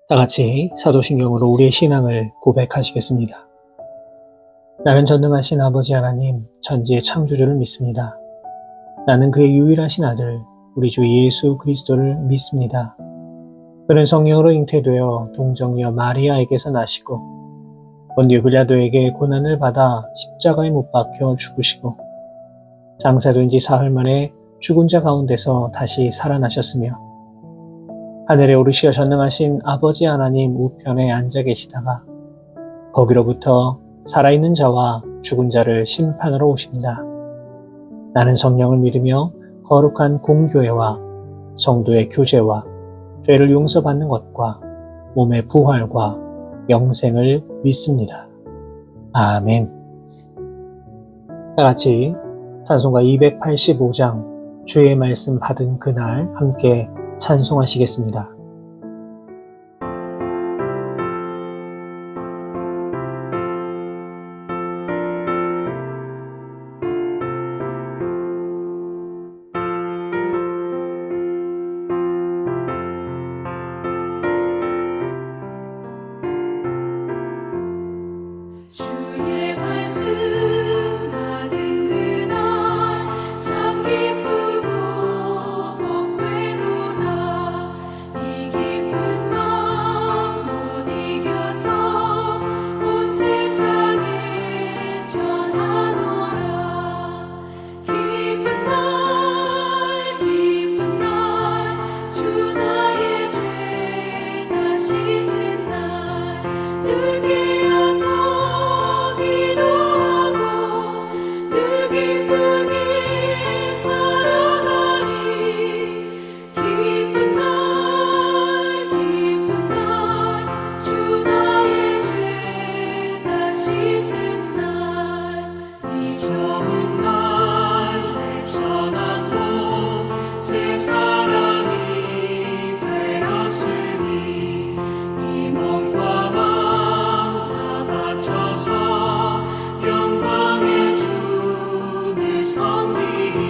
다 같이 사도신경으로 우리의 신앙을 고백하시겠습니다. 나는 전능하신 아버지 하나님, 천지의 창조주를 믿습니다. 나는 그의 유일하신 아들, 우리 주 예수 그리스도를 믿습니다. 그는 성령으로 잉태되어 동정녀 마리아에게서 나시고 본디오 빌라도에게 고난을 받아 십자가에 못 박혀 죽으시고 장사된 지 사흘 만에 죽은 자 가운데서 다시 살아나셨으며 하늘에 오르시어 전능하신 아버지 하나님 우편에 앉아 계시다가 거기로부터 살아있는 자와 죽은 자를 심판하러 오십니다. 나는 성령을 믿으며 거룩한 공교회와 성도의 교제와 죄를 용서받는 것과 몸의 부활과 영생을 믿습니다. 아멘. 다 같이 찬송가 285장 주의 말씀 받은 그날 함께 찬송하시겠습니다. 주의 말씀 받은 그날 참 기쁘고 복되도다. 이 기쁜 마음 못 이겨서 온 세상에 전하노라. 기쁜 날 주 나의 죄 다 씻은 날 늘 깨어서 늘 기쁘게 살아가리. 기쁜 날 주 나의 죄 다 씻은 날 이 좋은 날 내 천한 몸 새 사람이 되었으니 이 몸과 마음 다 바쳐서 영광의 주를 섬기리.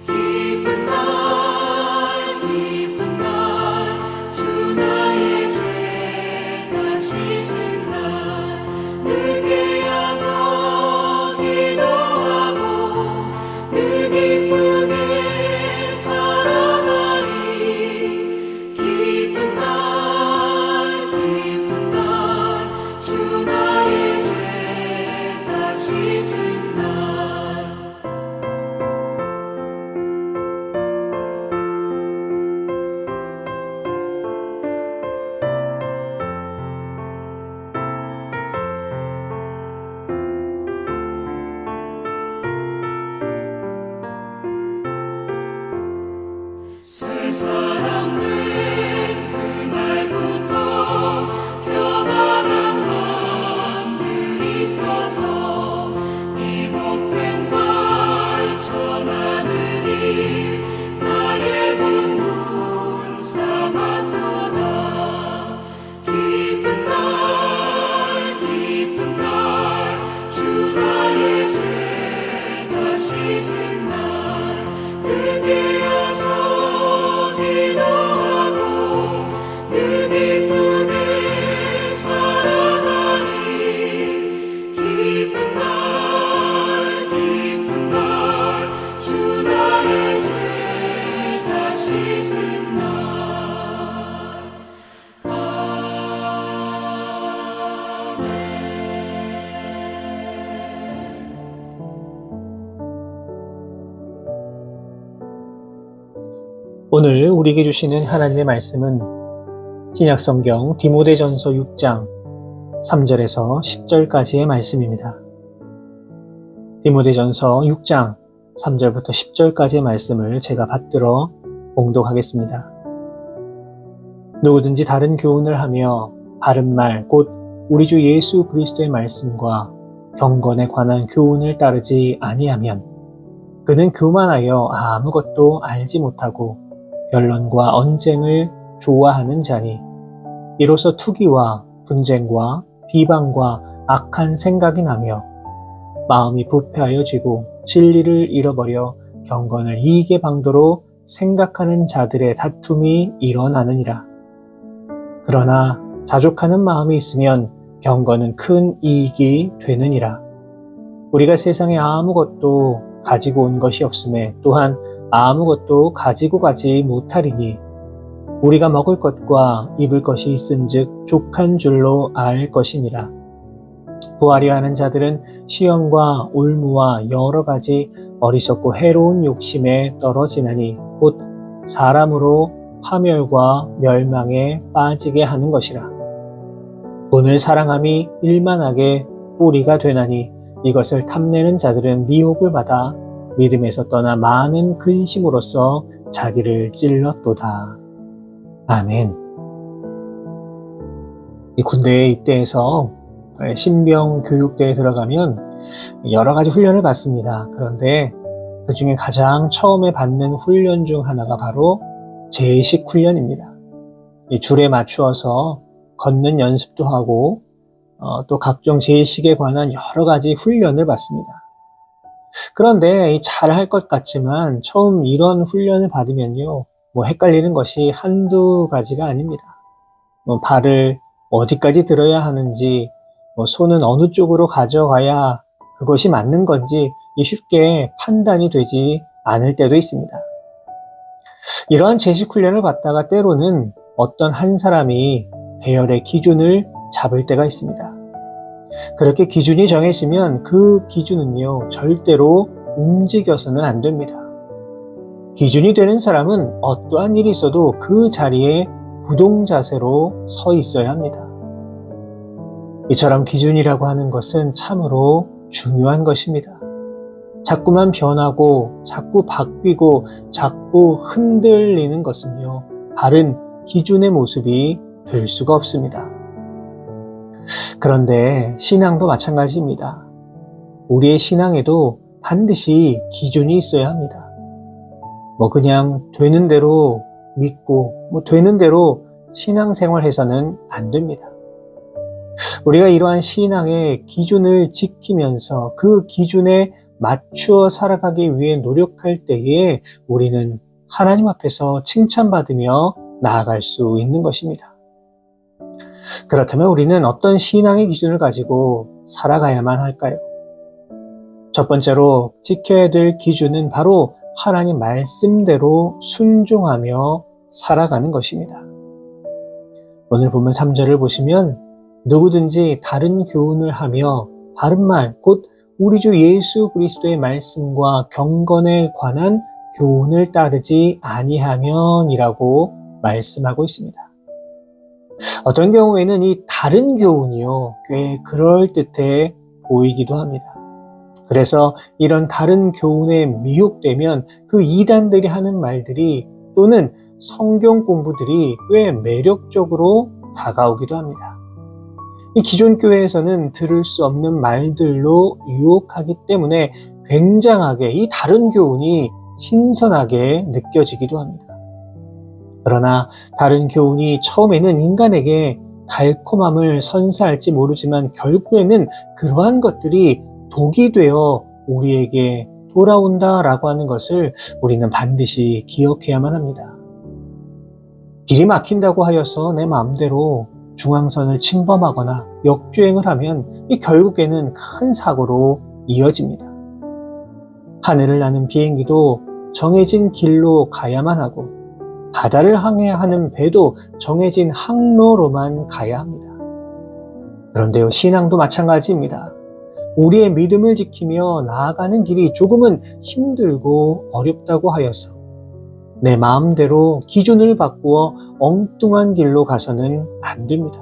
기쁜 날 주 나의 죄 다 씻은 날 늘 깨어서 기도하고 늘 기쁘게 살아가리. 기쁜 날 주 나의 죄 다 씻은 날. 새 사람 된 그날부터 평안한 마음들이 있어서 이 복된 말 전하느니 나의 본문 삼았도다. 기쁜 날 주 나의 죄 다 씻은 날 늘 깨어서 기도하고 늘 기쁘게 살아가리. 기쁜 날 주 나의 죄 다 씻은 날. 아멘. 오늘 우리에게 주시는 하나님의 말씀은 신약성경 디모데전서 6장 3절에서 10절까지의 말씀입니다. 디모데전서 6장 3절부터 10절까지의 말씀을 제가 받들어 봉독하겠습니다. 누구든지 다른 교훈을 하며 바른 말 곧 우리 주 예수 그리스도의 말씀과 경건에 관한 교훈을 따르지 아니하면 그는 교만하여 아무것도 알지 못하고 변론과 언쟁을 좋아하는 자니 이로써 투기와 분쟁과 비방과 악한 생각이 나며 마음이 부패하여지고 진리를 잃어버려 경건을 이익의 방도로 생각하는 자들의 다툼이 일어나느니라. 그러나 자족하는 마음이 있으면 경건은 큰 이익이 되느니라. 우리가 세상에 아무것도 가지고 온 것이 없음에 또한 아무것도 가지고 가지 못하리니 우리가 먹을 것과 입을 것이 있은즉 족한 줄로 알 것이니라. 부하려 하는 자들은 시험과 올무와 여러 가지 어리석고 해로운 욕심에 떨어지나니 곧 사람으로 파멸과 멸망에 빠지게 하는 것이라. 돈을 사랑함이 일만하게 뿌리가 되나니 이것을 탐내는 자들은 미혹을 받아 믿음에서 떠나 많은 근심으로써 자기를 찔렀도다. 아멘. 이 군대에 입대해서 신병 교육대에 들어가면 여러 가지 훈련을 받습니다. 그런데 그 중에 가장 처음에 받는 훈련 중 하나가 바로 제식 훈련입니다. 이 줄에 맞추어서 걷는 연습도 하고 또 각종 제식에 관한 여러 가지 훈련을 받습니다. 그런데 잘할 것 같지만 처음 이런 훈련을 받으면요, 헷갈리는 것이 한두 가지가 아닙니다. 발을 어디까지 들어야 하는지, 손은 어느 쪽으로 가져가야 그것이 맞는 건지 쉽게 판단이 되지 않을 때도 있습니다. 이러한 제식 훈련을 받다가 때로는 어떤 한 사람이 대열의 기준을 잡을 때가 있습니다. 그렇게 기준이 정해지면 그 기준은요, 절대로 움직여서는 안 됩니다. 기준이 되는 사람은 어떠한 일이 있어도 그 자리에 부동자세로 서 있어야 합니다. 이처럼 기준이라고 하는 것은 참으로 중요한 것입니다. 자꾸만 변하고 자꾸 바뀌고 자꾸 흔들리는 것은요, 바른 기준의 모습이 될 수가 없습니다. 그런데 신앙도 마찬가지입니다. 우리의 신앙에도 반드시 기준이 있어야 합니다. 그냥 되는 대로 믿고 되는 대로 신앙생활해서는 안 됩니다. 우리가 이러한 신앙의 기준을 지키면서 그 기준에 맞추어 살아가기 위해 노력할 때에 우리는 하나님 앞에서 칭찬받으며 나아갈 수 있는 것입니다. 그렇다면 우리는 어떤 신앙의 기준을 가지고 살아가야만 할까요? 첫 번째로 지켜야 될 기준은 바로 하나님 말씀대로 순종하며 살아가는 것입니다. 오늘 본문 3절을 보시면 누구든지 다른 교훈을 하며 바른 말, 곧 우리 주 예수 그리스도의 말씀과 경건에 관한 교훈을 따르지 아니하면이라고 말씀하고 있습니다. 어떤 경우에는 이 다른 교훈이요, 꽤 그럴듯해 보이기도 합니다. 그래서 이런 다른 교훈에 미혹되면 그 이단들이 하는 말들이 또는 성경 공부들이 꽤 매력적으로 다가오기도 합니다. 이 기존 교회에서는 들을 수 없는 말들로 유혹하기 때문에 굉장하게 이 다른 교훈이 신선하게 느껴지기도 합니다. 그러나 다른 교훈이 처음에는 인간에게 달콤함을 선사할지 모르지만 결국에는 그러한 것들이 독이 되어 우리에게 돌아온다라고 하는 것을 우리는 반드시 기억해야만 합니다. 길이 막힌다고 하여서 내 마음대로 중앙선을 침범하거나 역주행을 하면 결국에는 큰 사고로 이어집니다. 하늘을 나는 비행기도 정해진 길로 가야만 하고 바다를 항해야 하는 배도 정해진 항로로만 가야 합니다. 그런데요, 신앙도 마찬가지입니다. 우리의 믿음을 지키며 나아가는 길이 조금은 힘들고 어렵다고 하여서 내 마음대로 기준을 바꾸어 엉뚱한 길로 가서는 안 됩니다.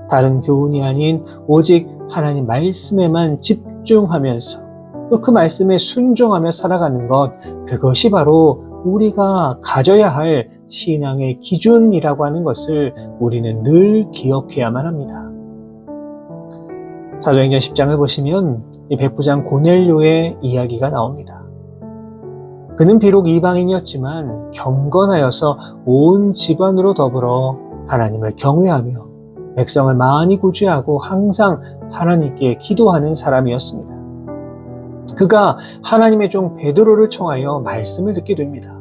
다른 교훈이 아닌 오직 하나님 말씀에만 집중하면서 또 그 말씀에 순종하며 살아가는 것, 그것이 바로 우리가 가져야 할 신앙의 기준이라고 하는 것을 우리는 늘 기억해야만 합니다. 사도행전 10장을 보시면 이 백부장 고넬료의 이야기가 나옵니다. 그는 비록 이방인이었지만 경건하여서 온 집안으로 더불어 하나님을 경외하며 백성을 많이 구제하고 항상 하나님께 기도하는 사람이었습니다. 그가 하나님의 종 베드로를 청하여 말씀을 듣게 됩니다.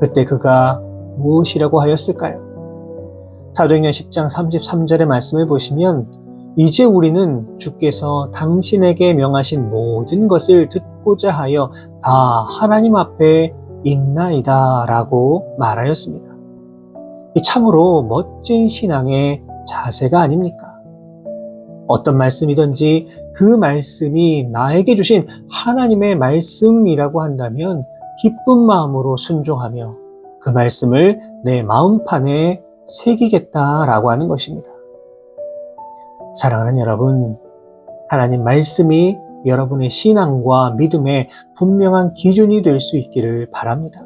그때 그가 무엇이라고 하였을까요? 사도행전 10장 33절의 말씀을 보시면 이제 우리는 주께서 당신에게 명하신 모든 것을 듣고자 하여 다 하나님 앞에 있나이다 라고 말하였습니다. 이 참으로 멋진 신앙의 자세가 아닙니까? 어떤 말씀이든지 그 말씀이 나에게 주신 하나님의 말씀이라고 한다면 기쁜 마음으로 순종하며 그 말씀을 내 마음판에 새기겠다라고 하는 것입니다. 사랑하는 여러분, 하나님 말씀이 여러분의 신앙과 믿음의 분명한 기준이 될 수 있기를 바랍니다.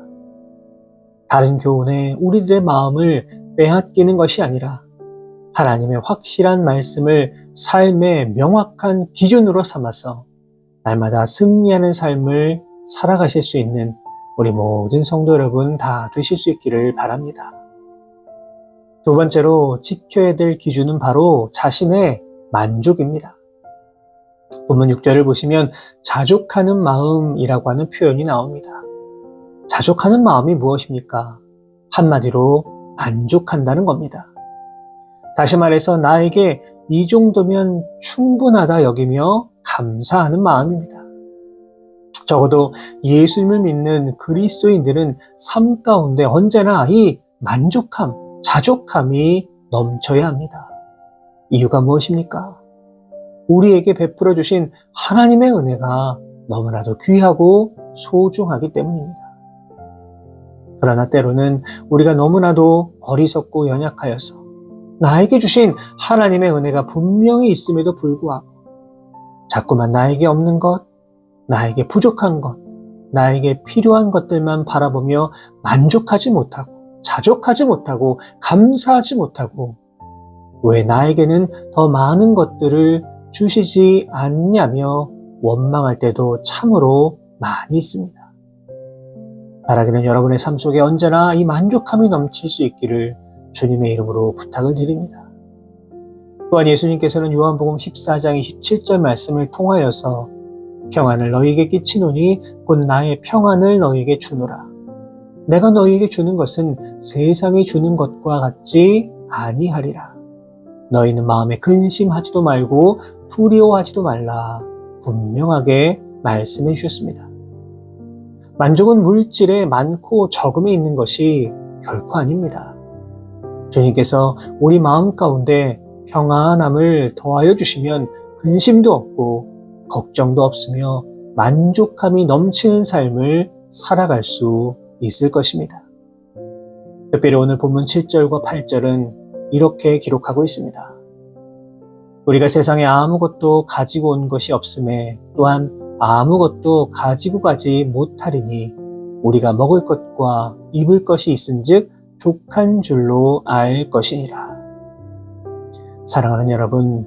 다른 교훈에 우리들의 마음을 빼앗기는 것이 아니라 하나님의 확실한 말씀을 삶의 명확한 기준으로 삼아서 날마다 승리하는 삶을 살아가실 수 있는 우리 모든 성도 여러분 다 되실 수 있기를 바랍니다. 두 번째로 지켜야 될 기준은 바로 자신의 만족입니다. 본문 6절을 보시면 자족하는 마음이라고 하는 표현이 나옵니다. 자족하는 마음이 무엇입니까? 한마디로 만족한다는 겁니다. 다시 말해서 나에게 이 정도면 충분하다 여기며 감사하는 마음입니다. 적어도 예수님을 믿는 그리스도인들은 삶 가운데 언제나 이 만족함, 자족함이 넘쳐야 합니다. 이유가 무엇입니까? 우리에게 베풀어 주신 하나님의 은혜가 너무나도 귀하고 소중하기 때문입니다. 그러나 때로는 우리가 너무나도 어리석고 연약하여서 나에게 주신 하나님의 은혜가 분명히 있음에도 불구하고 자꾸만 나에게 없는 것, 나에게 부족한 것, 나에게 필요한 것들만 바라보며 만족하지 못하고 자족하지 못하고 감사하지 못하고 왜 나에게는 더 많은 것들을 주시지 않냐며 원망할 때도 참으로 많이 있습니다. 바라기는 여러분의 삶 속에 언제나 이 만족함이 넘칠 수 있기를 주님의 이름으로 부탁을 드립니다. 또한 예수님께서는 요한복음 14장 27절 말씀을 통하여서 평안을 너희에게 끼치노니 곧 나의 평안을 너희에게 주노라. 내가 너희에게 주는 것은 세상이 주는 것과 같지 아니하리라. 너희는 마음에 근심하지도 말고 두려워하지도 말라. 분명하게 말씀해 주셨습니다. 만족은 물질에 많고 적음에 있는 것이 결코 아닙니다. 주님께서 우리 마음 가운데 평안함을 더하여 주시면 근심도 없고 걱정도 없으며 만족함이 넘치는 삶을 살아갈 수 있을 것입니다. 특별히 오늘 본문 7절과 8절은 이렇게 기록하고 있습니다. 우리가 세상에 아무것도 가지고 온 것이 없음에 또한 아무것도 가지고 가지 못하리니 우리가 먹을 것과 입을 것이 있은즉 족한 줄로 알 것이니라. 사랑하는 여러분,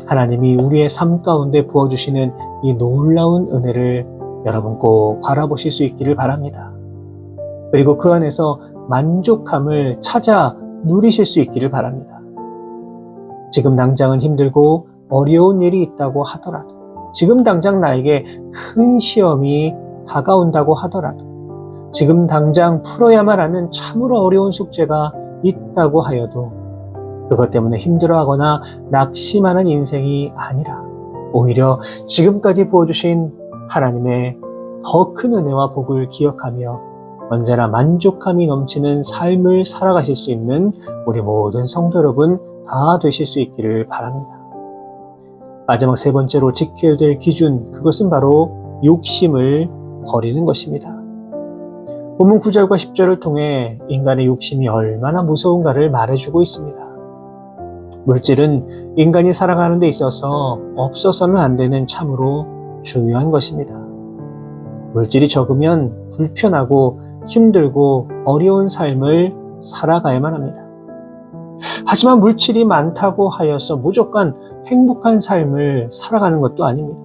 하나님이 우리의 삶 가운데 부어주시는 이 놀라운 은혜를 여러분 꼭 바라보실 수 있기를 바랍니다. 그리고 그 안에서 만족함을 찾아 누리실 수 있기를 바랍니다. 지금 당장은 힘들고 어려운 일이 있다고 하더라도, 지금 당장 나에게 큰 시험이 다가온다고 하더라도, 지금 당장 풀어야만 하는 참으로 어려운 숙제가 있다고 하여도 그것 때문에 힘들어하거나 낙심하는 인생이 아니라 오히려 지금까지 부어주신 하나님의 더 큰 은혜와 복을 기억하며 언제나 만족함이 넘치는 삶을 살아가실 수 있는 우리 모든 성도 여러분 다 되실 수 있기를 바랍니다. 마지막 세 번째로 지켜야 될 기준, 그것은 바로 욕심을 버리는 것입니다. 본문 9절과 10절을 통해 인간의 욕심이 얼마나 무서운가를 말해주고 있습니다. 물질은 인간이 살아가는 데 있어서 없어서는 안 되는 참으로 중요한 것입니다. 물질이 적으면 불편하고 힘들고 어려운 삶을 살아가야만 합니다. 하지만 물질이 많다고 하여서 무조건 행복한 삶을 살아가는 것도 아닙니다.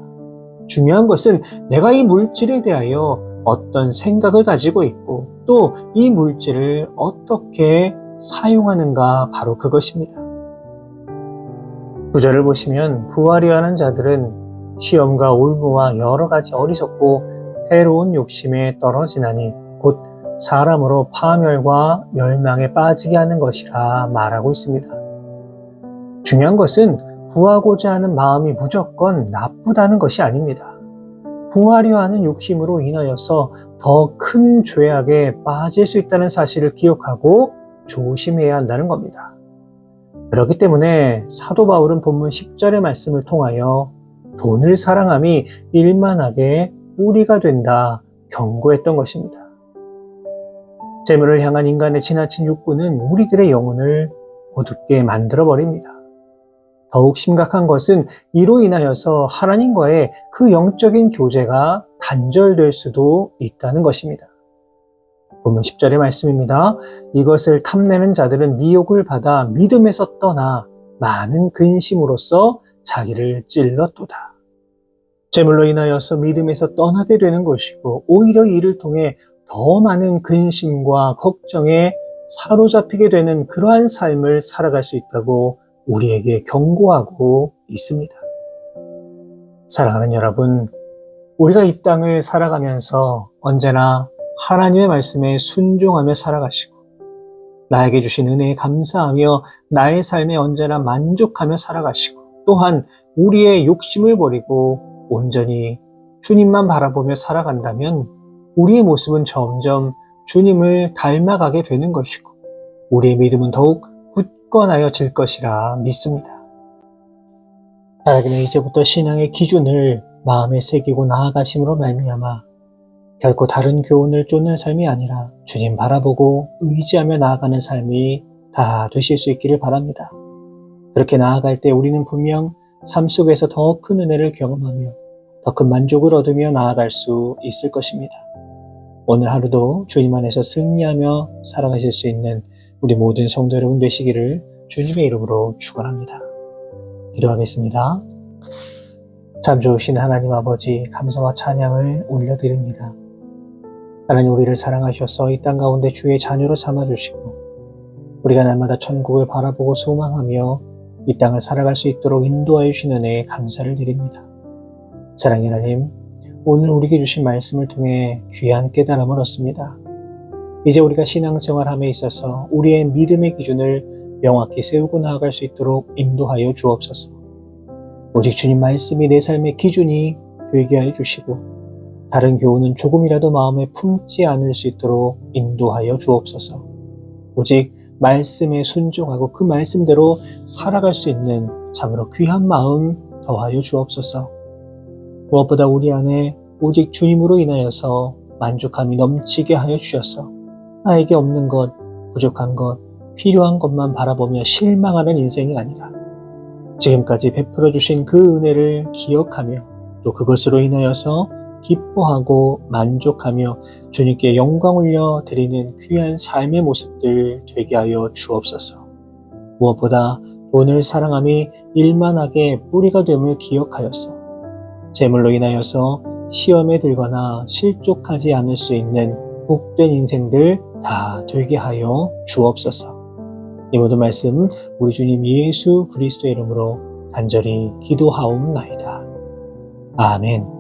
중요한 것은 내가 이 물질에 대하여 어떤 생각을 가지고 있고 또 이 물질을 어떻게 사용하는가, 바로 그것입니다. 9절을 보시면 부하려 하는 자들은 시험과 올무와 여러 가지 어리석고 해로운 욕심에 떨어지나니 곧 사람으로 파멸과 멸망에 빠지게 하는 것이라 말하고 있습니다. 중요한 것은 구하고자 하는 마음이 무조건 나쁘다는 것이 아닙니다. 구하려 하는 욕심으로 인하여서 더 큰 죄악에 빠질 수 있다는 사실을 기억하고 조심해야 한다는 겁니다. 그렇기 때문에 사도 바울은 본문 10절의 말씀을 통하여 돈을 사랑함이 일만하게 뿌리가 된다 경고했던 것입니다. 재물을 향한 인간의 지나친 욕구는 우리들의 영혼을 어둡게 만들어버립니다. 더욱 심각한 것은 이로 인하여서 하나님과의 그 영적인 교제가 단절될 수도 있다는 것입니다. 본문 10절의 말씀입니다. 이것을 탐내는 자들은 미혹을 받아 믿음에서 떠나 많은 근심으로써 자기를 찔렀도다. 재물로 인하여서 믿음에서 떠나게 되는 것이고 오히려 이를 통해 더 많은 근심과 걱정에 사로잡히게 되는 그러한 삶을 살아갈 수 있다고 우리에게 경고하고 있습니다. 사랑하는 여러분, 우리가 이 땅을 살아가면서 언제나 하나님의 말씀에 순종하며 살아가시고 나에게 주신 은혜에 감사하며 나의 삶에 언제나 만족하며 살아가시고 또한 우리의 욕심을 버리고 온전히 주님만 바라보며 살아간다면 우리의 모습은 점점 주님을 닮아가게 되는 것이고 우리의 믿음은 더욱 굳건하여질 것이라 믿습니다. 따라기는 이제부터 신앙의 기준을 마음에 새기고 나아가심으로 말미암아 결코 다른 교훈을 쫓는 삶이 아니라 주님 바라보고 의지하며 나아가는 삶이 다 되실 수 있기를 바랍니다. 그렇게 나아갈 때 우리는 분명 삶 속에서 더 큰 은혜를 경험하며 더 큰 만족을 얻으며 나아갈 수 있을 것입니다. 오늘 하루도 주님 안에서 승리하며 살아가실 수 있는 우리 모든 성도 여러분 되시기를 주님의 이름으로 축원합니다. 기도하겠습니다. 참 좋으신 하나님 아버지 감사와 찬양을 올려드립니다. 하나님 우리를 사랑하셔서 이 땅 가운데 주의 자녀로 삼아주시고 우리가 날마다 천국을 바라보고 소망하며 이 땅을 살아갈 수 있도록 인도하여 주신 은혜에 감사를 드립니다. 사랑의 하나님, 오늘 우리에게 주신 말씀을 통해 귀한 깨달음을 얻습니다. 이제 우리가 신앙생활함에 있어서 우리의 믿음의 기준을 명확히 세우고 나아갈 수 있도록 인도하여 주옵소서. 오직 주님 말씀이 내 삶의 기준이 되게 하여 주시고 다른 교훈은 조금이라도 마음에 품지 않을 수 있도록 인도하여 주옵소서. 오직 말씀에 순종하고 그 말씀대로 살아갈 수 있는 참으로 귀한 마음 더하여 주옵소서. 무엇보다 우리 안에 오직 주님으로 인하여서 만족함이 넘치게 하여 주셔서 나에게 없는 것, 부족한 것, 필요한 것만 바라보며 실망하는 인생이 아니라 지금까지 베풀어 주신 그 은혜를 기억하며 또 그것으로 인하여서 기뻐하고 만족하며 주님께 영광 올려 드리는 귀한 삶의 모습들 되게 하여 주옵소서. 무엇보다 돈을 사랑함이 일만하게 뿌리가 됨을 기억하여서 재물로 인하여서 시험에 들거나 실족하지 않을 수 있는 복된 인생들 다 되게 하여 주옵소서. 이 모든 말씀 우리 주님 예수 그리스도의 이름으로 간절히 기도하옵나이다. 아멘.